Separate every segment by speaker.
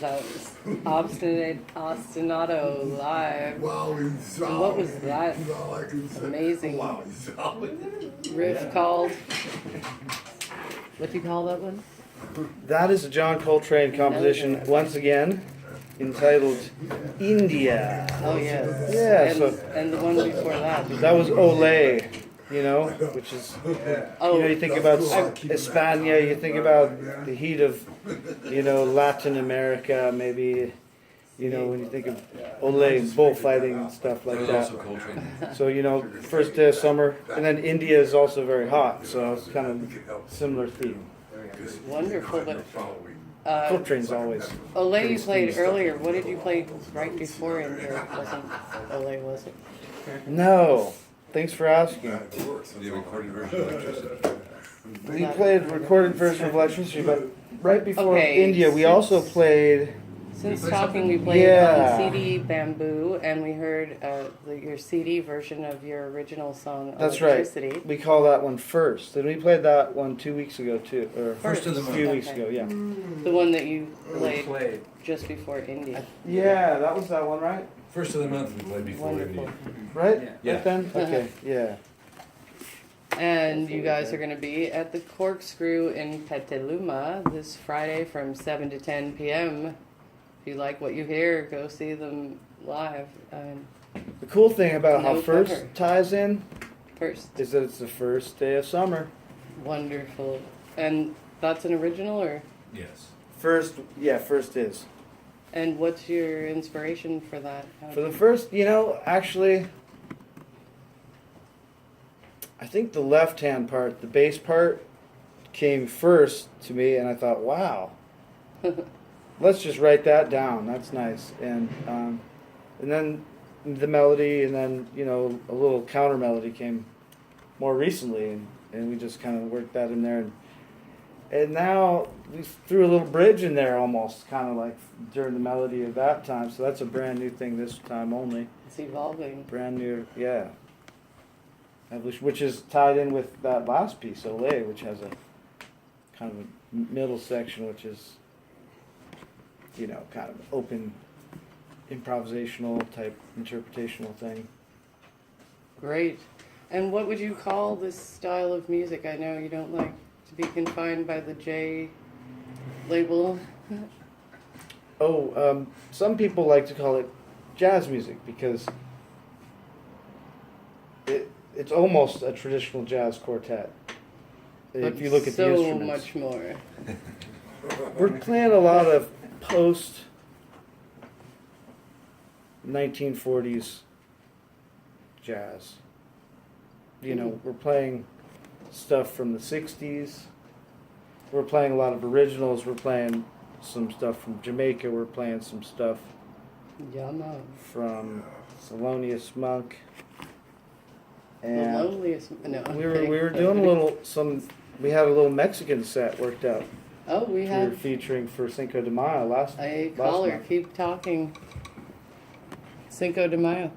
Speaker 1: That was Obstinate Ostinato live.
Speaker 2: Wow, he's solid.
Speaker 1: And what was that
Speaker 2: That's all I can say.
Speaker 1: amazing
Speaker 2: Wow, he's solid.
Speaker 1: riff called? What do you call that one?
Speaker 3: That is a John Coltrane composition, once again, entitled India.
Speaker 1: Oh yes.
Speaker 3: Yeah,
Speaker 1: And,
Speaker 3: so
Speaker 1: and the one before that.
Speaker 3: that was Ole, you know, which is,
Speaker 1: Oh,
Speaker 3: you know, you think about España, you think about the heat of, you know, Latin America, maybe, you know, when you think of Ole, bullfighting and stuff like that. So, you know, first day of summer, and then India is also very hot, so it's kind of similar theme.
Speaker 1: wonderful. But
Speaker 3: Coltrane's always.
Speaker 1: Ole you played earlier. What did you play right before India? Wasn't Ole, was it?
Speaker 3: No, thanks for asking.
Speaker 4: The recorded version of Electricity.
Speaker 3: We played recorded version of Electricity, but right before
Speaker 1: Okay,
Speaker 3: India, we also played.
Speaker 1: Since talking, we played
Speaker 3: Yeah.
Speaker 1: on CD Bamboo, and we heard your CD version of your original song,
Speaker 3: That's right.
Speaker 1: Electricity.
Speaker 3: We call that one first, and we played that one 2 weeks ago too, or
Speaker 1: First of the
Speaker 3: a
Speaker 1: month.
Speaker 3: few weeks
Speaker 1: Okay.
Speaker 3: ago. Yeah.
Speaker 1: The one that you played just before India.
Speaker 3: Yeah, that was that one, right?
Speaker 4: First of the month we played before
Speaker 1: Wonderful.
Speaker 4: India.
Speaker 3: Right?
Speaker 4: Yeah.
Speaker 3: Right then? Okay. Yeah.
Speaker 1: And you guys are going to be at the Corkscrew in Petaluma this Friday from 7 to 10 p.m. If you like what you hear, go see them live.
Speaker 3: The cool thing about how
Speaker 1: No
Speaker 3: first
Speaker 1: cover.
Speaker 3: ties in
Speaker 1: First,
Speaker 3: is that it's the first day of summer.
Speaker 1: wonderful. And that's an original, or?
Speaker 4: Yes.
Speaker 3: First, yeah, first is.
Speaker 1: And what's your inspiration for that?
Speaker 3: For the first, you know, actually, I think the left-hand part, the bass part, came first to me, and I thought, wow, let's just write that down. That's nice. And then the melody, and then, you know, a little counter melody came more recently, and we just kind of worked that in there. And now we threw a little bridge in there almost, kind of like during the melody of that time. So that's a brand new thing this time only.
Speaker 1: It's evolving.
Speaker 3: Brand new, yeah. Which is tied in with that last piece, Ole, which has a kind of a middle section, which is, you know, kind of open, improvisational type, interpretational thing.
Speaker 1: Great. And what would you call this style of music? I know you don't like to be confined by the J label.
Speaker 3: Oh, some people like to call it jazz music because it's almost a traditional jazz quartet.
Speaker 1: But
Speaker 3: If you look at the
Speaker 1: so
Speaker 3: instruments.
Speaker 1: much more.
Speaker 3: We're playing a lot of post 1940s jazz. You know, we're playing stuff from the 60s. We're playing a lot of originals. We're playing some stuff from Jamaica. We're playing some stuff
Speaker 1: Yama.
Speaker 3: from Thelonious Monk.
Speaker 1: The
Speaker 3: And
Speaker 1: loneliest. No.
Speaker 3: we were doing a little we had a little Mexican set worked out.
Speaker 1: Oh, we
Speaker 3: We were
Speaker 1: have
Speaker 3: featuring for Cinco de Mayo last
Speaker 1: a caller.
Speaker 3: month.
Speaker 1: Keep talking. Cinco de Mayo.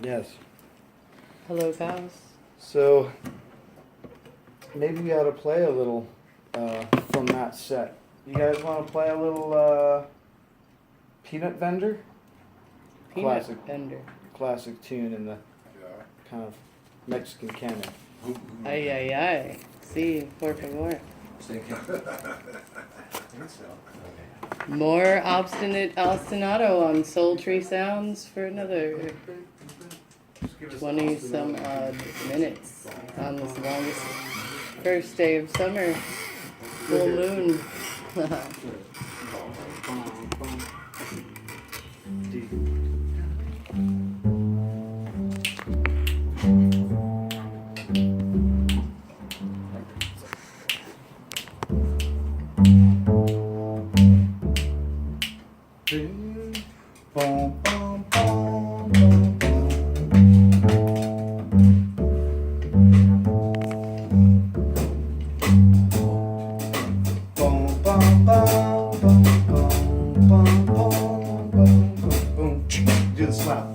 Speaker 3: Yes.
Speaker 1: Hello, guys.
Speaker 3: So maybe we ought to play a little from that set. You guys want to play a little Peanut Vendor?
Speaker 1: Peanut
Speaker 3: Classic.
Speaker 1: Vendor.
Speaker 3: Classic tune in the kind of Mexican canon.
Speaker 1: Ay, ay, ay. Sí, por favor. More Obstinate Ostinato on Soul Tree Sounds for another 20 some odd minutes on this longest first day of summer. Full moon.
Speaker 3: Boom, boom, boom, boom, boom, boom, boom, boom, boom. Do the slap.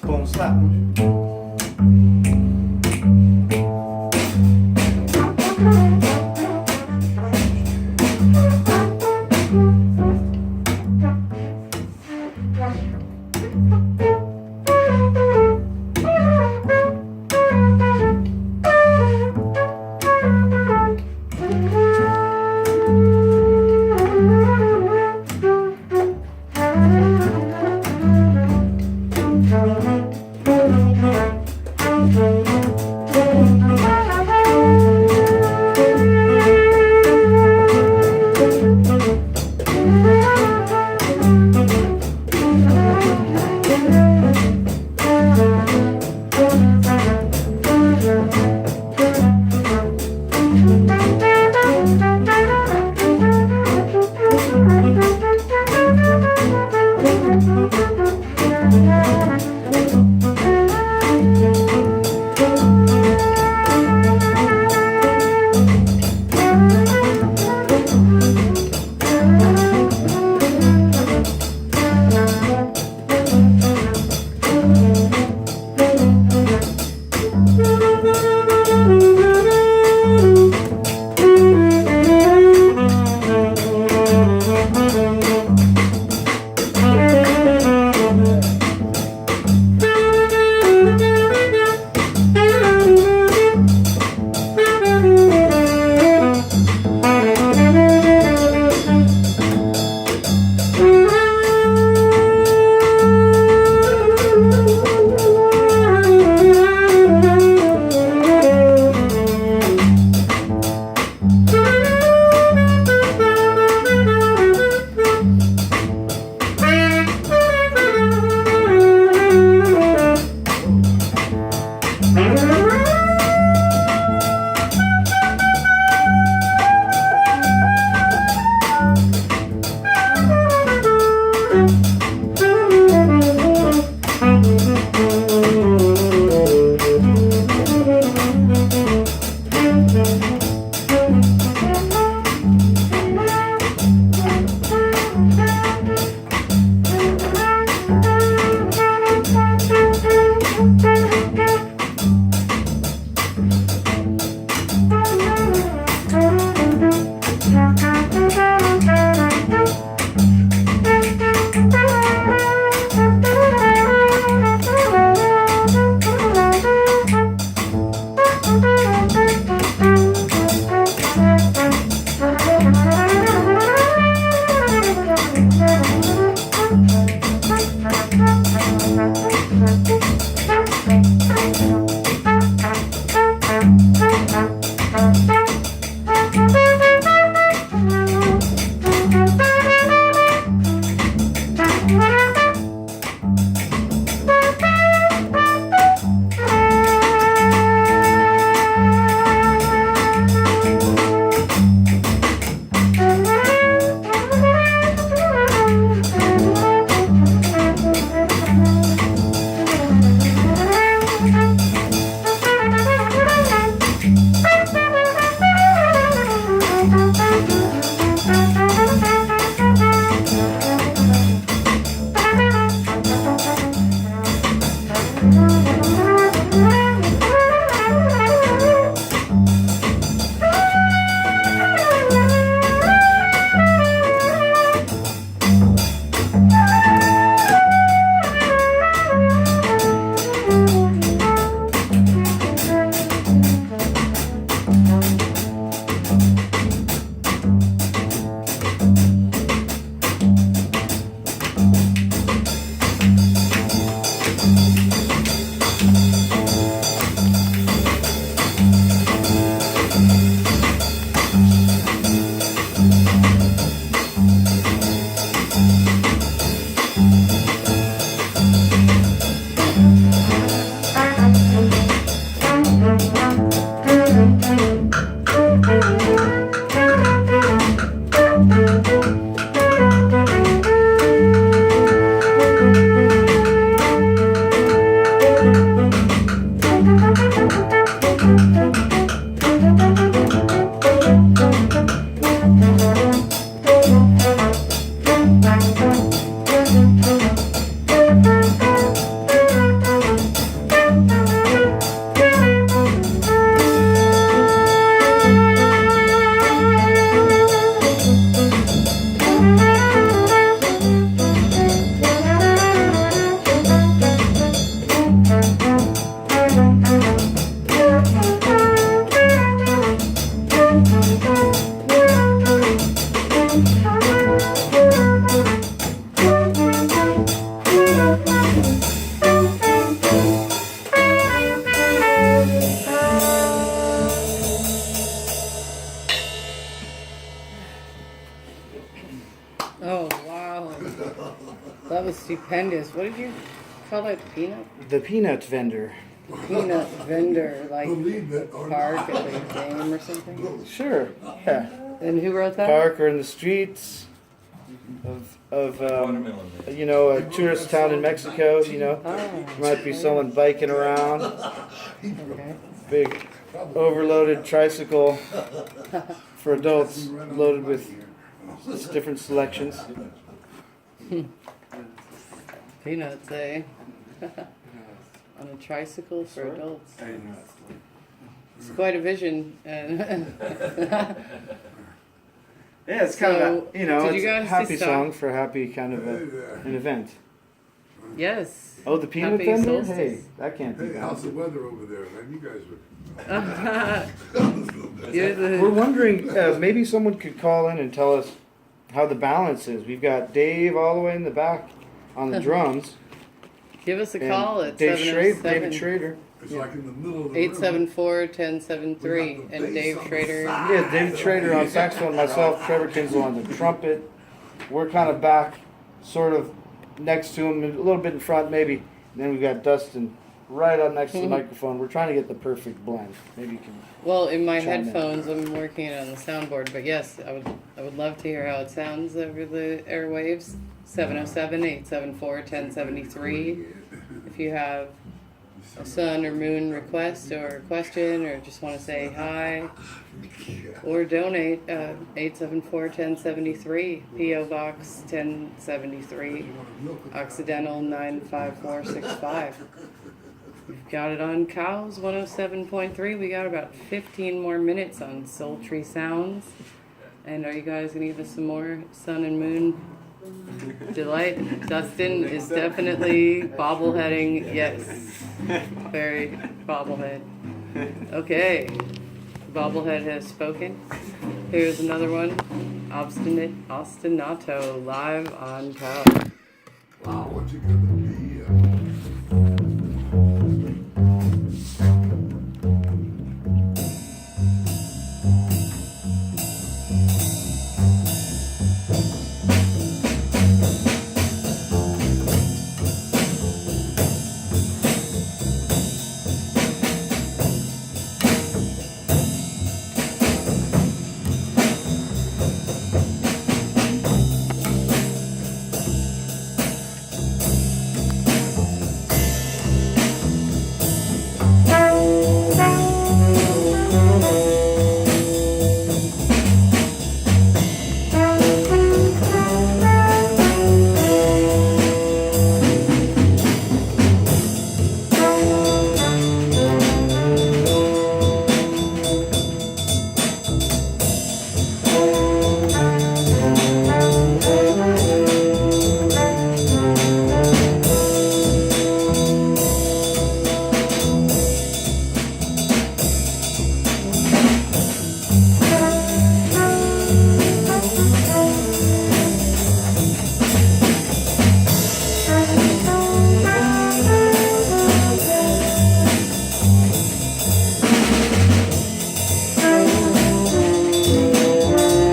Speaker 3: Boom, slap.
Speaker 1: Oh wow, that was stupendous. What did you call that? Peanut?
Speaker 3: The peanut vendor.
Speaker 1: Peanut vendor, like
Speaker 2: Believe it or
Speaker 1: park
Speaker 2: not.
Speaker 1: at the game or something.
Speaker 3: Sure. Yeah.
Speaker 1: And who wrote that?
Speaker 3: Park or in the streets of
Speaker 4: Watermelon Man.
Speaker 3: you know, a tourist town in Mexico. You know,
Speaker 1: Oh,
Speaker 3: might be someone biking around,
Speaker 1: okay.
Speaker 3: big overloaded tricycle for adults, loaded with different selections.
Speaker 1: Peanuts, eh? On a tricycle for adults. It's quite a vision. And
Speaker 3: Yeah, it's kind of a, you know,
Speaker 1: did
Speaker 3: it's
Speaker 1: you
Speaker 3: a
Speaker 1: guys
Speaker 3: happy
Speaker 1: decide-
Speaker 3: song for a happy kind of an event.
Speaker 1: yes.
Speaker 3: Oh, the peanut
Speaker 1: Happy
Speaker 3: vendor?
Speaker 1: solstice.
Speaker 3: Hey, that can't be
Speaker 2: Hey,
Speaker 3: bad.
Speaker 2: how's the weather over there, man? You guys were.
Speaker 1: You're
Speaker 3: We're
Speaker 1: the,
Speaker 3: wondering, maybe someone could call in and tell us how the balance is. We've got Dave all the way in the back on the drums.
Speaker 1: give us a
Speaker 3: and
Speaker 1: call at
Speaker 3: Dave David
Speaker 1: 707
Speaker 3: Schrader.
Speaker 2: It's like in the middle of the room.
Speaker 1: 874-1073 and Dave Schrader.
Speaker 3: Yeah, David Schrader on saxophone, myself, Trevor Kinsel on the trumpet. We're kind of back, sort of next to him, a little bit in front maybe. And then we've got Dustin right up next to the microphone. We're trying to get the perfect blend. Maybe you can.
Speaker 1: Well, in my
Speaker 3: Chime in.
Speaker 1: headphones, I'm working on the soundboard, but yes, I would love to hear how it sounds over the airwaves. 707-874-1073. If you have a sun or moon request or question, or just want to say hi or donate, 874-1073, P.O. Box 1073, Occidental 95465. We've got it on Cows 107.3. We got about 15 more minutes on Sultry Sounds. And are you guys going to give us some more sun and moon delight? Dustin is definitely bobbleheading. Yes. Very bobblehead. Okay. Bobblehead has spoken. Here's another one. Obstinate Ostinato live on Cows.
Speaker 2: Wow, what's it gonna be?